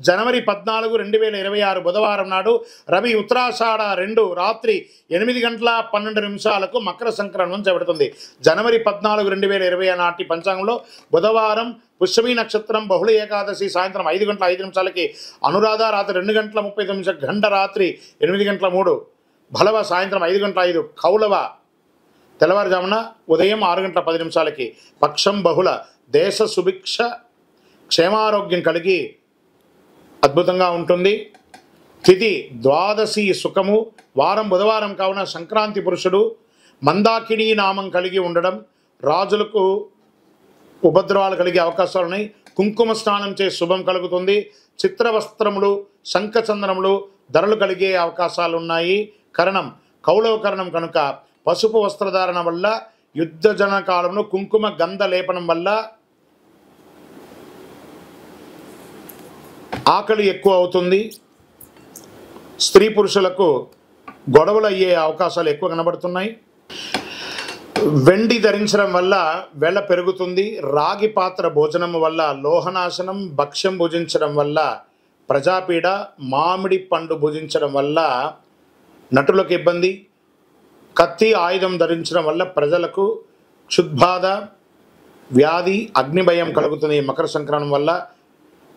జనవరి 14, 2026 బుధవారం నాడు రవి ఉత్తరాషాఢ 2 రాత్రి 8 గంటల 12 నిమిషాలకు మకర సంక్రమణం చేపడుతుంది. జనవరి 14, 2020 నాటి పంచాంగంలో బుధవారం పుష్యమి నక్షత్రం, బహుళ ఏకాదశి సాయంత్రం 5 గంటల 5 నిమిషాలకి, అనురాధ రాత్రి 2 గంటల 30 నిమిషాలు, గంట రాత్రి 8 గంటల 3, భలవ సాయంత్రం 5 గంటల 5, కౌలవ తెల్లవారుజామున ఉదయం 6 గంటల 10 నిమిషాలకి. పక్షం బహుళ, దేశ సుభిక్ష క్షేమారోగ్యం కలిగి అద్భుతంగా ఉంటుంది. తిథి ద్వాదశి సుఖము, వారం బుధవారం కావున సంక్రాంతి పురుషుడు, మందాకిని నామం కలిగి ఉండడం, రాజులకు ఉపద్రవాలు కలిగే అవకాశాలు ఉన్నాయి. కుంకుమ స్నానం చే శుభం కలుగుతుంది. చిత్రవస్త్రములు, శంఖచందనములు ధరలు కలిగే అవకాశాలు ఉన్నాయి. కరణం కౌలవ కరణం కనుక పసుపు వస్త్రధారణ వల్ల, యుద్ధ జన కాలంలో కుంకుమ గంధ లేపనం వల్ల ఆకలి ఎక్కువ అవుతుంది. స్త్రీ పురుషులకు గొడవలు అయ్యే అవకాశాలు ఎక్కువ కనబడుతున్నాయి. వెండి ధరించడం వల్ల వెల పెరుగుతుంది. రాగి పాత్ర భోజనం వల్ల లోహనాశనం, భక్ష్యం భుజించడం వల్ల ప్రజాపీడ, మామిడి పండు భుజించడం వల్ల నటులకు ఇబ్బంది. కత్తి ఆయుధం ధరించడం వల్ల ప్రజలకు క్షుద్బాధ, వ్యాధి, అగ్నిభయం కలుగుతుంది. మకర సంక్రమణం వల్ల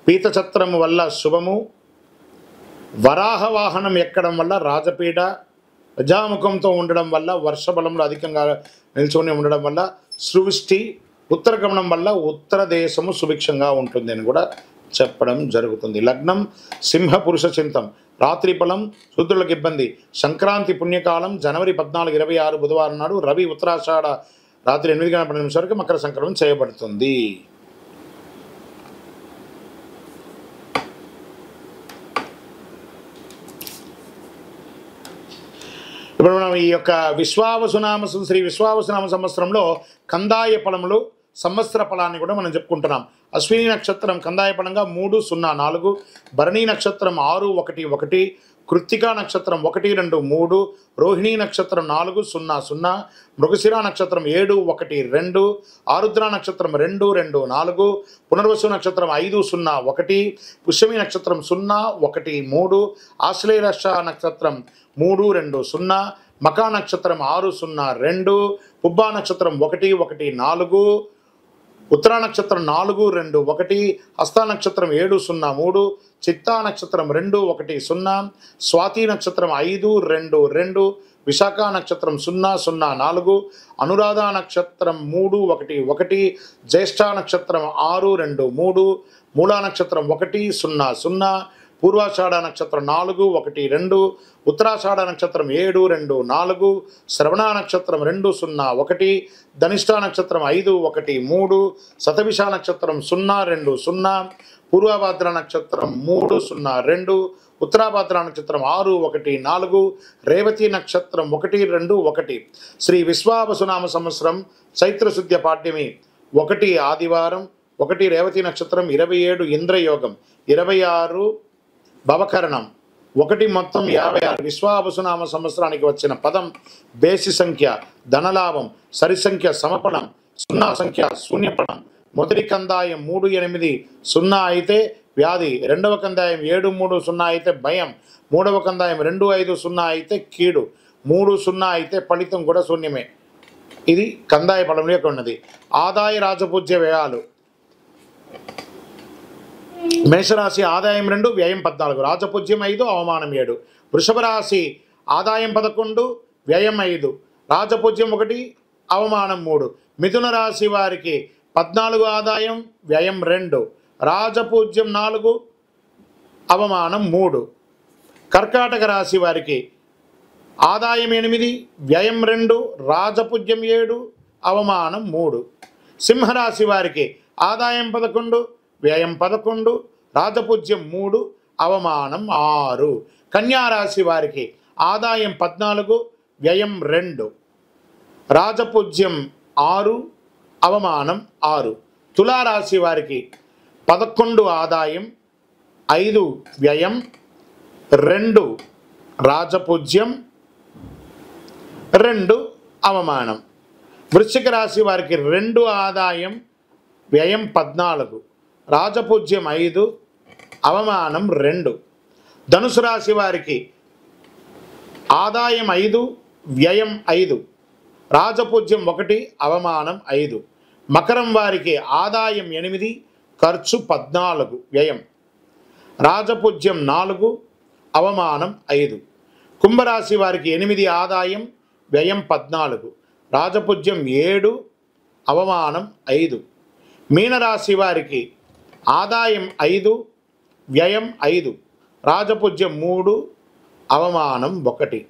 పీతఛత్రం వల్ల శుభము. వరాహ వాహనం ఎక్కడం వల్ల రాజపీడ, ప్రజాముఖంతో ఉండడం వల్ల, వర్షబలంలో అధికంగా నిల్చుని ఉండడం వల్ల సృష్టి, ఉత్తరగమనం వల్ల ఉత్తర దేశము సుభిక్షంగా ఉంటుంది అని కూడా చెప్పడం జరుగుతుంది. లగ్నం సింహ, పురుష చింతం, రాత్రి ఫలం శూద్రులకు ఇబ్బంది. సంక్రాంతి పుణ్యకాలం జనవరి 14, 2026 బుధవారం నాడు రవి ఉత్తరాషాఢ రాత్రి 8 గంటల 12 నిమిషాల వరకు మకర సంక్రమణం చేయబడుతుంది. ఇప్పుడు మనం ఈ యొక్క విశ్వావసునామ శ్రీ విశ్వావసునామ సంవత్సరంలో కందాయ ఫలములు, సంవత్సర ఫలాన్ని కూడా మనం చెప్పుకుంటున్నాం. అశ్విని నక్షత్రం కందాయ ఫలంగా 304, భరణి నక్షత్రం 611, కృత్తికా నక్షత్రం 123, రోహిణీ నక్షత్రం 400, మృగశిర నక్షత్రం 712, ఆరుద్ర నక్షత్రం 224, పునర్వసు నక్షత్రం 501, పుష్యమి నక్షత్రం 013, ఆశ్లేష నక్షత్రం 320, మకా నక్షత్రం 602, పుబ్బా నక్షత్రం 114, ఉత్తరా నక్షత్రం 421, హస్త నక్షత్రం 703, చిత్తా నక్షత్రం 210, స్వాతి నక్షత్రం 522, విశాఖ నక్షత్రం 004, అనురాధ నక్షత్రం 311, జ్యేష్ఠ నక్షత్రం 623, మూలా నక్షత్రం 100, పూర్వాషాఢ నక్షత్రం 412, ఉత్తరాషాఢ నక్షత్రం 724, శ్రవణ నక్షత్రం 201, ధనిష్ఠ నక్షత్రం 513, శతభిష నక్షత్రం 020, పూర్వభాద్ర నక్షత్రం 302, ఉత్తరాభాద్ర నక్షత్రం 614, రేవతి నక్షత్రం 121. శ్రీ విశ్వావసునామ సంవత్సరం చైత్రశుద్ధ పాడ్యమి 1 ఆదివారం, 1 రేవతి నక్షత్రం, 27 ఇంద్రయోగం, 26 భవకరణం, 1 మొత్తం 56. విశ్వావసునామ సంవత్సరానికి వచ్చిన పదం బేసి సంఖ్య ధనలాభం, సరి సంఖ్య సమపణం, 0 సంఖ్య శూన్యపణం. మొదటి కందాయం 38 అయితే వ్యాధి, రెండవ కందాయం 730 అయితే భయం, మూడవ కందాయం 250 అయితే కీడు, 30 అయితే ఫలితం కూడా శూన్యమే. ఇది కందాయ ఫలం యొక్క ఉన్నది. ఆదాయ రాజపూజ్య వ్యయాలు మేషరాశి ఆదాయం 2, వ్యయం 14, రాజపూజ్యం 5, అవమానం 7. వృషభ రాశి ఆదాయం 11, వ్యయం 5, రాజపూజ్యం 1, అవమానం 3. మిథున రాశి వారికి 14 ఆదాయం, వ్యయం 2, రాజపూజ్యం 4, అవమానం 3. కర్కాటక రాశి వారికి ఆదాయం 8, వ్యయం 2, రాజపూజ్యం 7, అవమానం 3. సింహరాశి వారికి ఆదాయం 11, వ్యయం 11, రాజపూజ్యం 3, అవమానం 6. కన్యారాశి వారికి ఆదాయం 14, వ్యయం 2, రాజపూజ్యం 6, అవమానం 6. తులారాశి వారికి 11 ఆదాయం, 5 వ్యయం, 2 రాజపూజ్యం, 2 అవమానం. వృశ్చిక రాశి వారికి 2 ఆదాయం, వ్యయం 14, రాజపూజ్యం 5, అవమానం 2. ధనుసు రాశి వారికి ఆదాయం 5, వ్యయం 5, రాజపూజ్యం 1, అవమానం 5. మకరం వారికి ఆదాయం 8, ఖర్చు 14, వ్యయం, రాజపూజ్యం 4, అవమానం 5. కుంభరాశి వారికి 8 ఆదాయం, వ్యయం 14, రాజపూజ్యం 7, అవమానం 5. మీనరాశి వారికి ఆదాయం 5, వ్యయం 5, రాజపూజ్యం 3, అవమానం 1.